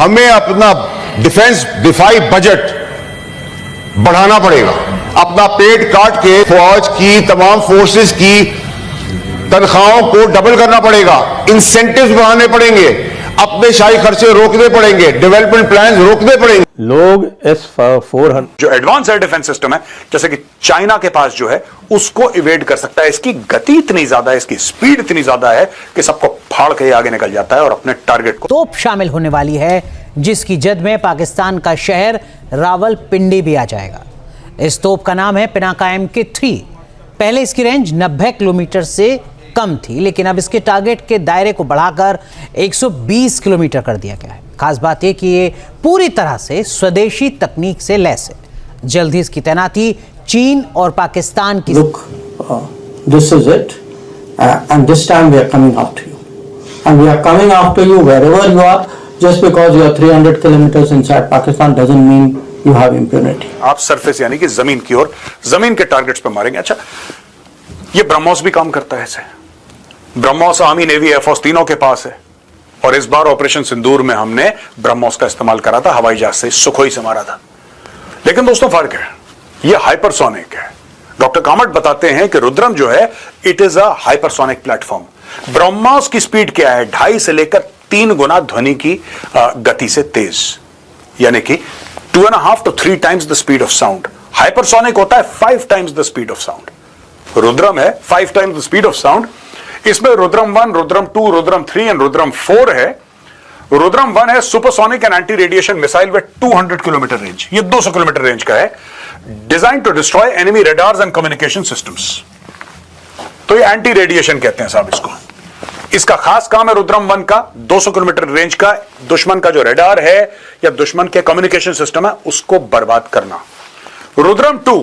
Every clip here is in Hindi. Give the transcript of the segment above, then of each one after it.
हमें अपना डिफेंस दिफाई बजट बढ़ाना पड़ेगा। अपना पेट काट के फौज की तमाम फोर्सेस की तनख्वाहों को डबल करना पड़ेगा, इंसेंटिव्स बढ़ाने पड़ेंगे, अपने शाही खर्चे रोकने पड़ेंगे, डेवलपमेंट प्लान्स रोकने पड़ेंगे। लोग S-400 जो एडवांस एयर डिफेंस सिस्टम है जैसे कि चाइना के पास जो है उसको इवेड कर सकता है। इसकी गति इतनी ज्यादा है, इसकी स्पीड इतनी ज्यादा है कि सबको फाड़ के आगे निकल जाता है और अपने टारगेट को। तोप शामिल होने वाली है जिसकी जद में पाकिस्तान का शहर रावलपिंडी भी आ जाएगा। इस तोप का नाम है पिनाका MK3। पहले इसकी रेंज 90 किलोमीटर से कम थी, लेकिन अब इसके टारगेट के दायरे को बढ़ाकर 120 किलोमीटर कर दिया गया है। खास बात यह कि ये पूरी तरह से स्वदेशी तकनीक से लैस है। जल्द ही इसकी तैनाती चीन और पाकिस्तान की। Look, this is it, and this time we are coming after you, and we are coming after you wherever you are. Just because you are 300 kilometers inside Pakistan doesn't mean you have impunity. आप सरफेस यानी कि जमीन की ओर, जमीन के टारगेट्स पे मारेंगे। अच्छा, ये ब्रह्मोस भी काम करता है ऐसे। ब्रह्मोस आर्मी, नेवी, एयरफोर्स तीनों के पास है और इस बार ऑपरेशन सिंदूर में हमने ब्रह्मोस का इस्तेमाल करा था, हवाई जहाज से सुखोई से मारा था। लेकिन दोस्तों फर्क है, ये हाइपरसोनिक है। डॉक्टर कामत बताते हैं कि रुद्रम जो है it is a hypersonic platform. BrahMos की स्पीड क्या है? 2.5 से लेकर 3 गुना ध्वनि की गति से तेज, यानी कि 2.5 to 3 times the speed of sound. Hypersonic होता है 5 times the speed of sound. Rudram है 5 times the speed of sound. इसमें रुद्रम 1, रुद्रम 2, रुद्रम 3 एंड रुद्रम 4 है। रुद्रम 1 है supersonic and anti radiation missile with 200 kilometre range. ये 200 किलोमीटर रेंज का है, design to destroy enemy radars and communication systems. तो ये एंटी रेडिएशन कहते हैं साहब इसको। इसका खास काम है रुद्रम 1 का 200 किलोमीटर रेंज का दुश्मन का जो रडार है या दुश्मन के कम्युनिकेशन सिस्टम है उसको बर्बाद करना। Rudram 2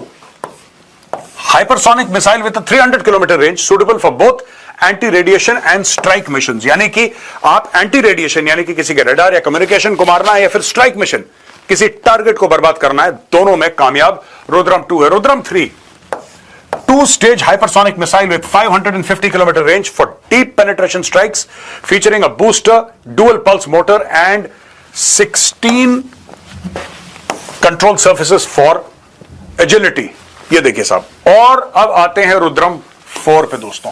hypersonic missile with 300 kilometre range suitable for both anti radiation and strike mission, यानी कि आप एंटी रेडिएशन यानी कि किसी के रडार या कम्युनिकेशन को मारना है या फिर स्ट्राइक मिशन किसी टारगेट को बर्बाद करना है, दोनों में कामयाब रुद्रम 2 है। Rudram 3 2-stage hypersonic missile with 550 kilometer range for deep penetration strikes, featuring a booster, dual pulse motor and 16 control surfaces for agility। ये देखिए साहब। और अब आते हैं रुद्रम 4 पे दोस्तों।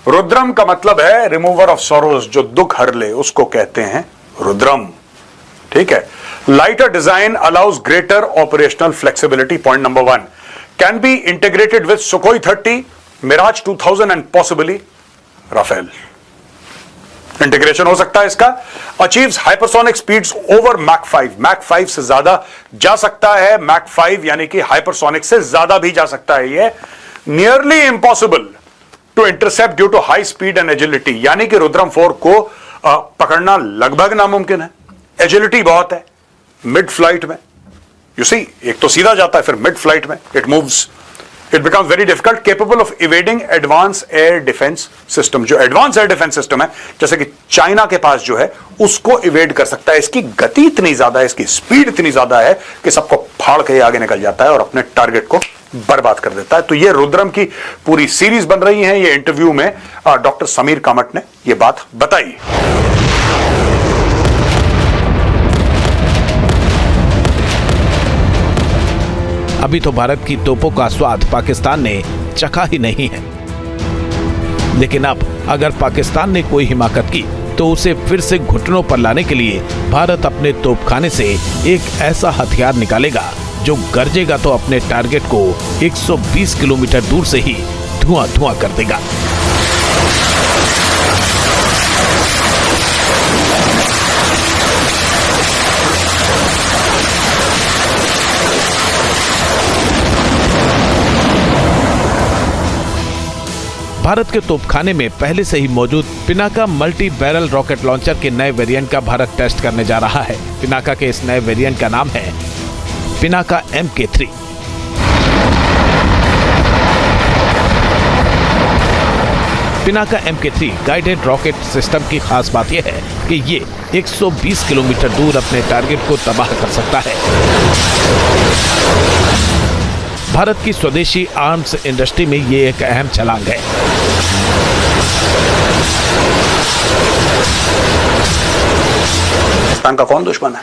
रुद्रम का मतलब है रिमूवर ऑफ सोरोज, जो दुख हर ले उसको कहते हैं रुद्रम। ठीक है। Lighter design allows greater operational flexibility. Point number 1 can be integrated with Sukhoi 30, Mirage 2000 and possibly Rafale। Integration हो सकता है इसका। Achieves hypersonic speeds over Mach 5। Mach 5 से ज्यादा जा सकता है। Mach 5 यानी कि हाइपरसोनिक से ज्यादा भी जा सकता है। ये nearly impossible to intercept due to high speed and agility, यानी कि रुद्रम 4 को पकड़ना लगभग नामुमकिन है। एजिलिटी बहुत है मिड फ्लाइट में। You see, एक तो सीधा जाता है, फिर मिड फ्लाइट में it moves, it becomes very difficult, capable of evading advanced air defense system। जो advanced air defense system है जैसे कि चाइना के पास जो है उसको इवेड कर सकता है। इसकी गति इतनी ज्यादा है, इसकी स्पीड इतनी ज्यादा है कि सबको फाड़ के आगे निकल जाता है और अपने टारगेट को बर्बाद कर देता है। तो ये रुद्रम की पूरी सीरीज बन रही है। ये इंटरव्यू में डॉक्टर समीर कामत ने ये बात बताई। अभी तो भारत की तोपों का स्वाद पाकिस्तान ने चखा ही नहीं है, लेकिन अब अगर पाकिस्तान ने कोई हिमाकत की तो उसे फिर से घुटनों पर लाने के लिए भारत अपने तोपखाने से एक ऐसा हथियार निकालेगा जो गरजेगा तो अपने टारगेट को 120 किलोमीटर दूर से ही धुआं धुआं कर देगा। भारत के तोपखाने में पहले से ही मौजूद Pinaka multi barrel rocket launcher के नए वेरिएंट का भारत टेस्ट करने जा रहा है। पिनाका के इस नए वेरिएंट का नाम है Pinaka MK3। Pinaka MK3 guided rocket system की खास बात यह है कि ये 120 किलोमीटर दूर अपने टारगेट को तबाह कर सकता है। भारत की स्वदेशी आर्म्स इंडस्ट्री में ये एक अहम छलांग है। पाकिस्तान का कौन दुश्मन है?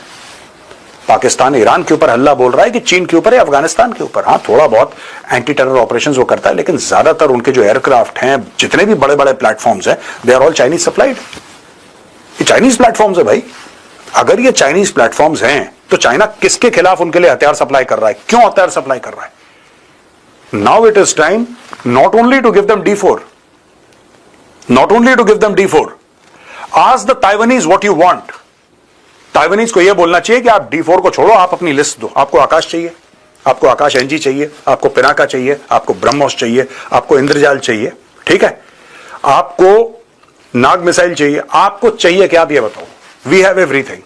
पाकिस्तान ईरान के ऊपर हल्ला बोल रहा है कि चीन के ऊपर है, अफगानिस्तान के ऊपर। हाँ, थोड़ा बहुत एंटी टेरर ऑपरेशंस वो करता है, लेकिन ज्यादातर उनके जो एयरक्राफ्ट हैं, जितने भी बड़े बड़े प्लेटफॉर्म्स हैं, they are all Chinese supplied. ये चाइनीज प्लेटफॉर्म्स है भाई। अगर ये चाइनीज प्लेटफॉर्म्स हैं तो चाइना किसके खिलाफ उनके लिए हथियार सप्लाई कर रहा है? क्यों हथियार सप्लाई कर रहा है? Now it is time not only to give them D4, not only to give them D4, ask the Taiwanese what you want. Taiwanese को यह बोलना चाहिए कि आप D4 को छोड़ो, आप अपनी लिस्ट दो। आपको आकाश चाहिए, आपको आकाश NG चाहिए, आपको पिनाका चाहिए, आपको ब्रह्मोस चाहिए, आपको इंद्रजाल चाहिए, ठीक है, आपको नाग मिसाइल चाहिए, आपको चाहिए क्या? आप ये बताओ। We have everything,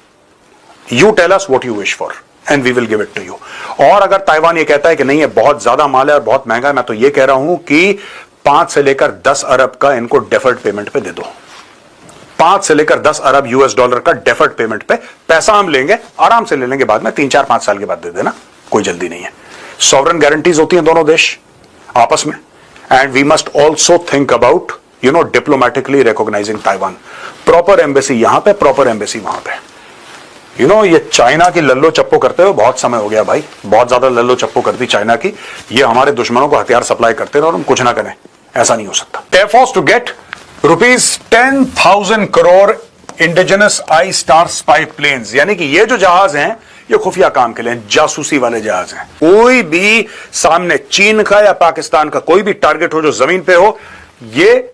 you tell us what you wish for and we will give it to you. और अगर ताइवान ये कहता है कि नहीं, ये बहुत ज्यादा माल है और बहुत महंगा है, मैं तो ये कह रहा हूं कि 5 से लेकर 10 अरब का इनको डेफर्ड पेमेंट पे दे दो। 5 से लेकर 10 अरब US$ का डेफर्ड पेमेंट पे पैसा हम लेंगे, आराम से ले लेंगे, बाद में 3, 4, 5 साल के बाद दे देना, कोई जल्दी नहीं है। सॉवरेन गारंटीज होती हैं दोनों देश आपस में। And we must also think about diplomatically recognising Taiwan. Proper embassy यहां पे, प्रॉपर एम्बेसी वहां पे। ये चाइना की लल्लो चप्पो करते हुए बहुत समय हो गया भाई, बहुत ज्यादा लल्लो चप्पो करती चाइना की। ये हमारे दुश्मनों को हथियार सप्लाई करते रहे और हम कुछ ना करें, ऐसा नहीं हो सकता। Air force to get ₹10,000 crore indigenous I star spy planes, यानी कि ये जो जहाज हैं ये खुफिया काम के लिए जासूसी वाले जहाज हैं। कोई भी सामने चीन का या पाकिस्तान का कोई भी टारगेट हो जो जमीन पे हो, ये